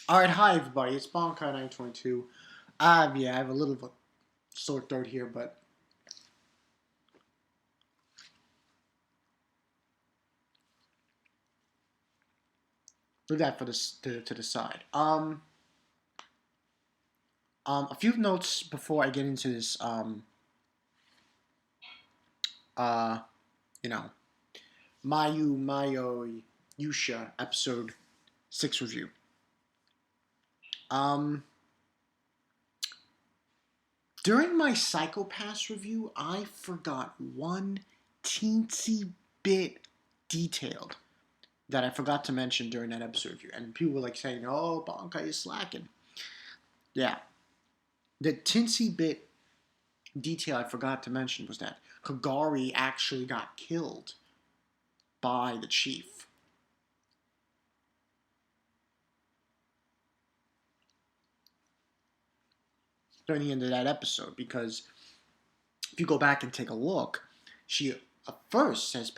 Alright, hi everybody, it's Bonkai922. Yeah, I have a little of a sore throat here, but leave that for to the side. A few notes before I get into this, uh, you know, Maoyuu Yuusha episode 6 review. Um, During my Psychopaths review, I forgot one teensy bit detailed that I forgot to mention during that episode review. And people were like saying, oh, Bonkai is slacking. Yeah. The teensy bit detail I forgot to mention was that Kagari actually got killed by the chief. During the end of that episode, because if you go back and take a look, she at first says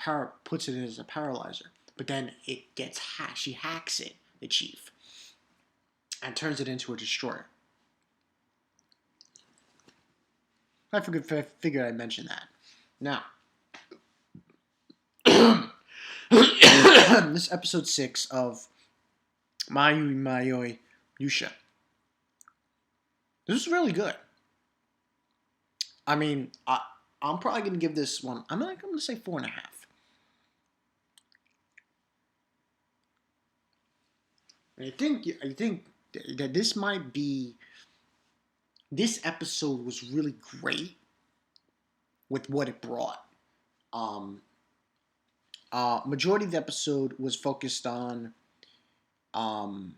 puts it in as a paralyzer, but then it gets hacked. She hacks it, the chief, and turns it into a destroyer. I figured I'd mention that. Now, this episode 6 of Maoyuu Yuusha. This is really good. I mean, I'm probably going to give this one, I'm going to say 4.5. I think that this episode was really great with what it brought. Majority of the episode was focused on Maoyuu,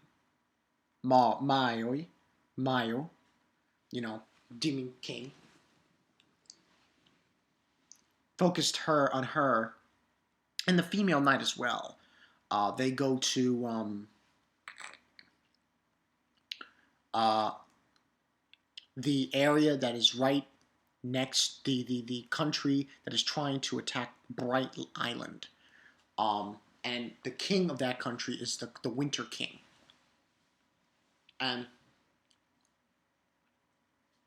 Demon King. Focused on her and the female knight as well. They go to the area that is right next the country that is trying to attack Bright Island. And the king of that country is the Winter King. And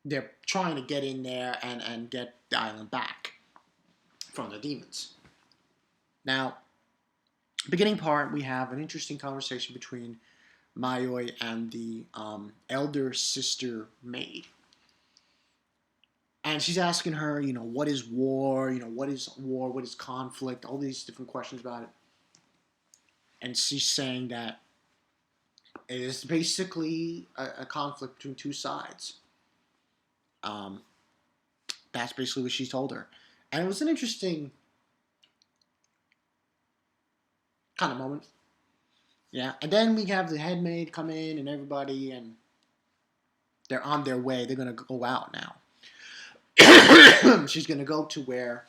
they're trying to get in there and get the island back from the demons. Now, beginning part, we have an interesting conversation between Maoyuu and the elder sister maid. And she's asking her, what is war? What is war? What is conflict? All these different questions about it. And she's saying that it is basically a conflict between two sides. That's basically what she told her. And it was an interesting kind of moment. Yeah. And then we have the headmaid come in and everybody, and they're on their way. They're going to go out now. She's going to go to where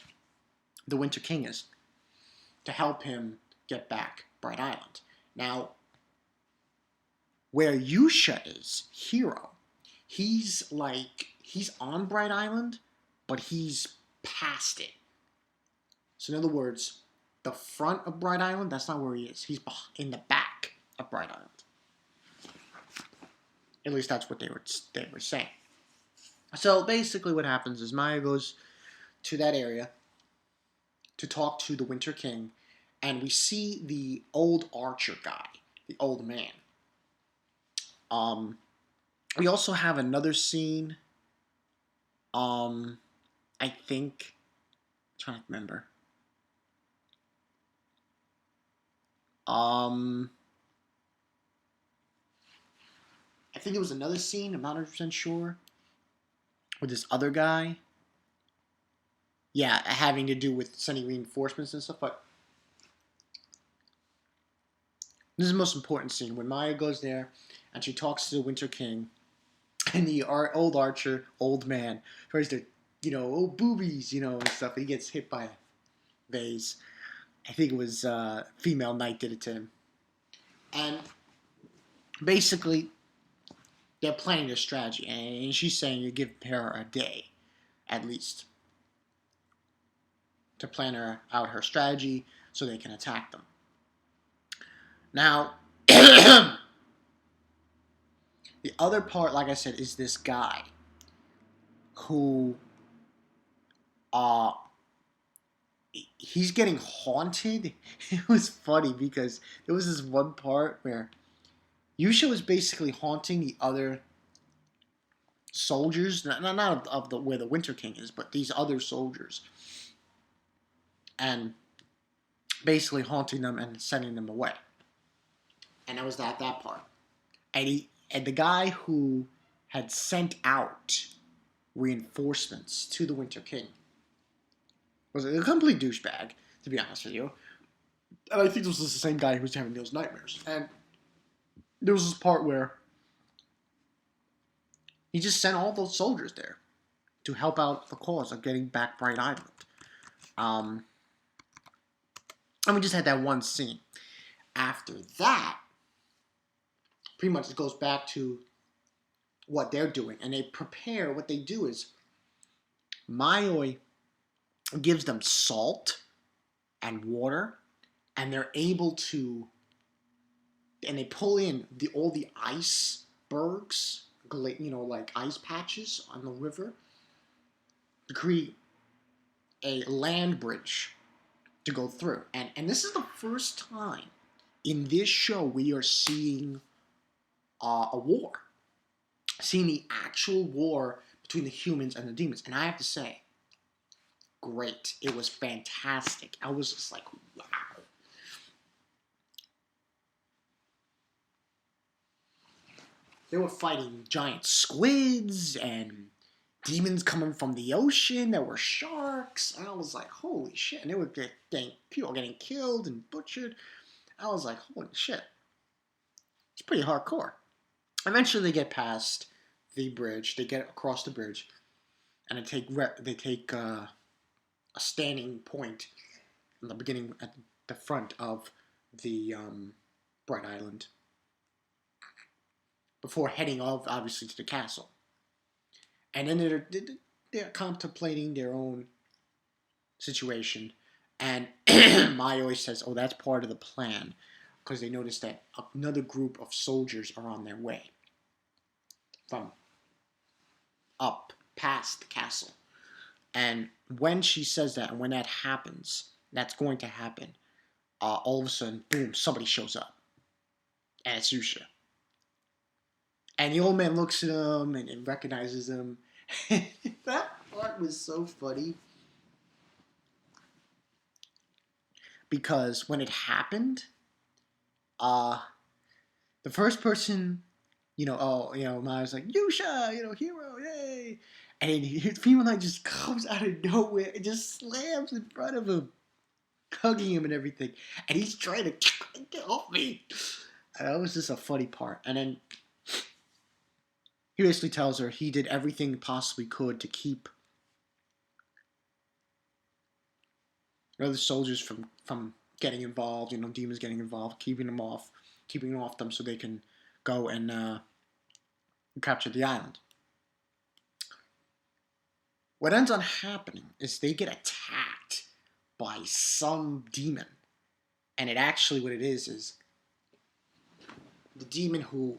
the Winter King is to help him get back Bright Island. Now, where Yuusha is, Hero, he's on Bright Island, but he's past it. So in other words, the front of Bright Island, that's not where he is. He's in the back of Bright Island. At least that's what they were saying. So basically what happens is Maya goes to that area to talk to the Winter King, and we see the old archer guy, the old man. We also have another scene. I think, I'm trying to remember. I think there was another scene. I'm not 100% sure. With this other guy. Yeah, having to do with sending reinforcements and stuff. But this is the most important scene when Maya goes there and she talks to the Winter King, and the old archer, old man, tries to, oh boobies, and stuff. He gets hit by a vase. I think it was female knight did it to him, and basically they're planning their strategy, and she's saying you give her a day, at least, to plan out her strategy so they can attack them. Now, The other part, like I said, is this guy who uh he's getting haunted. It was funny because there was this one part where Yusha was basically haunting the other soldiers, not of the where the Winter King is, but these other soldiers, and basically haunting them and sending them away. And that was that part. And the guy who had sent out reinforcements to the Winter King was a complete douchebag, to be honest with you. And I think this was the same guy who was having those nightmares. And there was this part where he just sent all those soldiers there to help out the cause of getting back Bright Island. And we just had that one scene. After that, pretty much it goes back to what they're doing. And they prepare, what they do is, Maoyuu gives them salt and water, and they're able to, and they pull in all the icebergs, like ice patches on the river, to create a land bridge to go through. And this is the first time in this show we are seeing a war, seeing the actual war between the humans and the demons. And I have to say, great. It was fantastic. I was just like, wow. They were fighting giant squids and demons coming from the ocean. There were sharks. And I was like, holy shit. And they were people getting killed and butchered. I was like, holy shit. It's pretty hardcore. Eventually they get past the bridge. They get across the bridge. And they take a standing point in the beginning at the front of the Bright Island before heading off, obviously, to the castle. And then they're contemplating their own situation. And Maoyuu says, oh, that's part of the plan, because they notice that another group of soldiers are on their way from up past the castle. And when she says that, and when that happens, that's going to happen, all of a sudden, boom, somebody shows up. And it's Yuusha. And the old man looks at him and recognizes him. That part was so funny. Because when it happened, the first person, Ma's like, Yuusha, hero, yay. And his female knight just comes out of nowhere and just slams in front of him, hugging him and everything. And he's trying to get off me. And that was just a funny part. And then he basically tells her he did everything he possibly could to keep other soldiers from getting involved, demons getting involved, keeping them off them so they can go and capture the island. What ends up happening is they get attacked by some demon. And it actually, what it is the demon who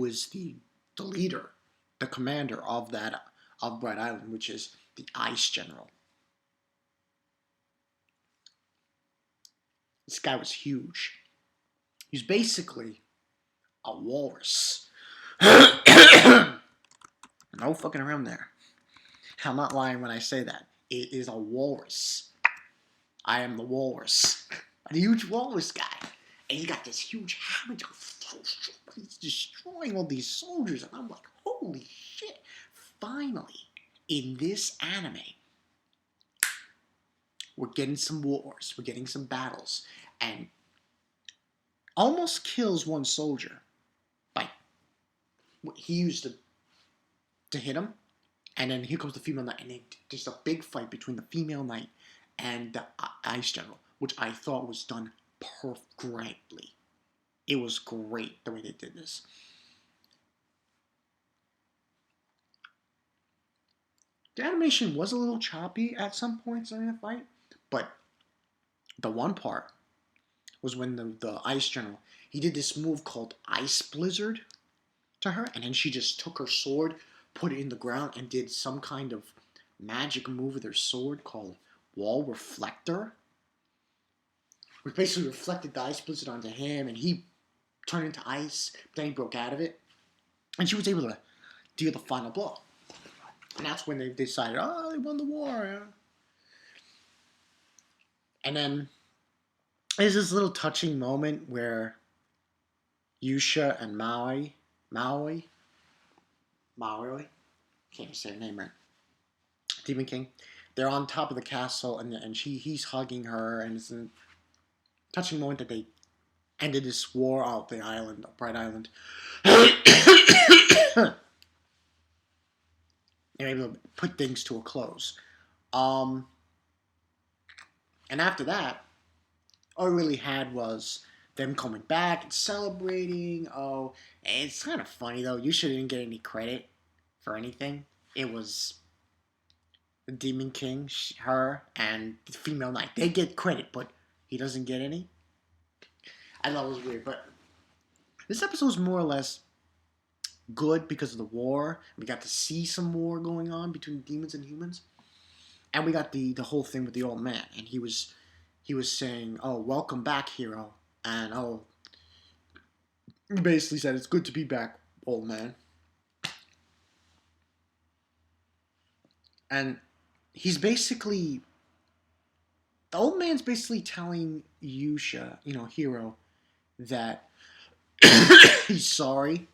is the leader, the commander of Bright Island, which is the Ice General. This guy was huge. He's basically a walrus. No fucking around there. I'm not lying when I say that. It is a walrus. I am the walrus. A huge walrus guy. And he's got this huge hammer. He's destroying all these soldiers. And I'm like, holy shit. Finally, in this anime, we're getting some wars. We're getting some battles. And almost kills one soldier. By he used to hit him. And then here comes the female knight. And there's a big fight between the female knight and the Ice General, which I thought was done greatly. It was great the way they did this. The animation was a little choppy at some points during the fight, but the one part was when the Ice General, he did this move called Ice Blizzard to her, and then she just took her sword, put it in the ground, and did some kind of magic move with her sword called Wall Reflector, which basically reflected the ice blizzard onto him, and he turned into ice. Then he broke out of it, and she was able to deal the final blow. And that's when they decided, oh, they won the war. Yeah. And then there's this little touching moment where Yuusha and Maui, can't even say her name right, Demon King, they're on top of the castle, and he's hugging her, and it's a touching moment that they ended this war out the island, Bright Island. They're able to put things to a close. And after that, all we really had was them coming back and celebrating. Oh, it's kind of funny though. You didn't get any credit for anything. It was the Demon King, her, and the female knight. They get credit, but he doesn't get any. I thought it was weird, but this episode was more or less good because of the war. We got to see some war going on between demons and humans, and we got the whole thing with the old man, and he was saying, "Oh, welcome back, hero," and he basically said, "It's good to be back, old man." And he's basically, the old man's basically telling Yuusha, hero, that he's sorry.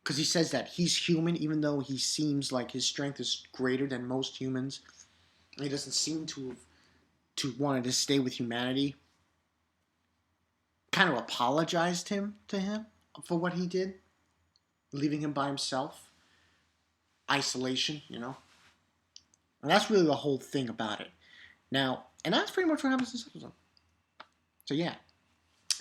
Because he says that he's human, even though he seems like his strength is greater than most humans. He doesn't seem to wanted to stay with humanity. Kind of apologized to him for what he did, leaving him by himself. Isolation, And that's really the whole thing about it. Now, and that's pretty much what happens in this episode. So yeah,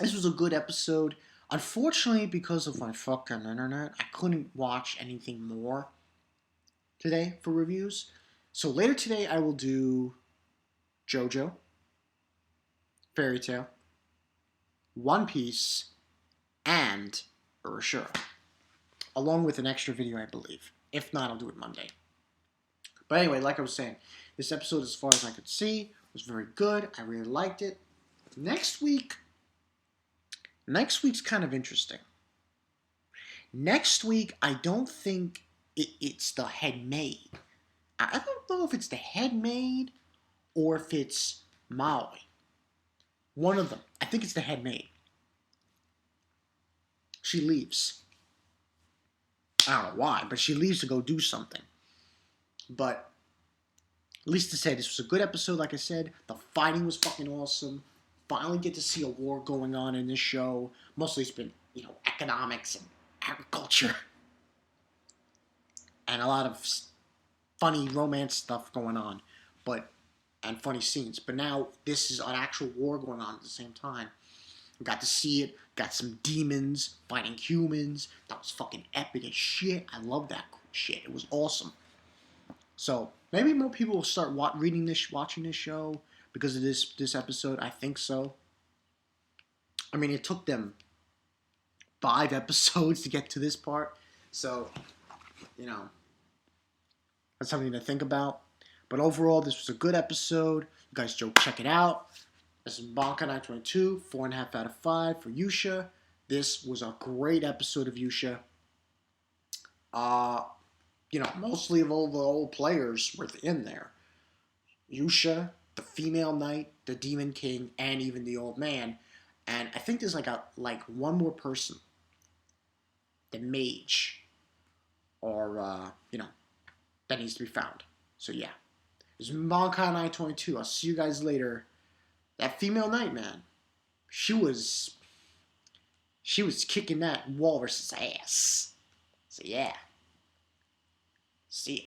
this was a good episode. Unfortunately, because of my fucking internet, I couldn't watch anything more today for reviews. So later today, I will do JoJo, Fairy Tail, One Piece, and Urashura, along with an extra video, I believe. If not, I'll do it Monday. But anyway, like I was saying, this episode, as far as I could see, was very good. I really liked it. Next week's kind of interesting. Next week, I don't think it's the head maid. I don't know if it's the head maid or if it's Maui. One of them. I think it's the head maid. She leaves. I don't know why, but she leaves to go do something. But at least to say, this was a good episode, like I said. The fighting was fucking awesome. Finally get to see a war going on in this show. Mostly it's been, economics and agriculture. And a lot of funny romance stuff going on. And funny scenes. But now this is an actual war going on at the same time. We got to see it. Got some demons fighting humans. That was fucking epic as shit. I love that shit. It was awesome. So maybe more people will start watching this show because of this episode. I think so. I mean, it took them 5 episodes to get to this part. So, that's something to think about. But overall, this was a good episode. You guys go check it out. This is Bankai 922, 4.5 out of 5 for Yuusha. This was a great episode of Yuusha. Mostly of all the old players were in there. Yuusha, the female knight, the demon king, and even the old man. And I think there's like one more person. The mage. Or, that needs to be found. So yeah. This is Bankai 922. I'll see you guys later. That female knight, man. She was kicking that walrus's ass. So yeah. See ya.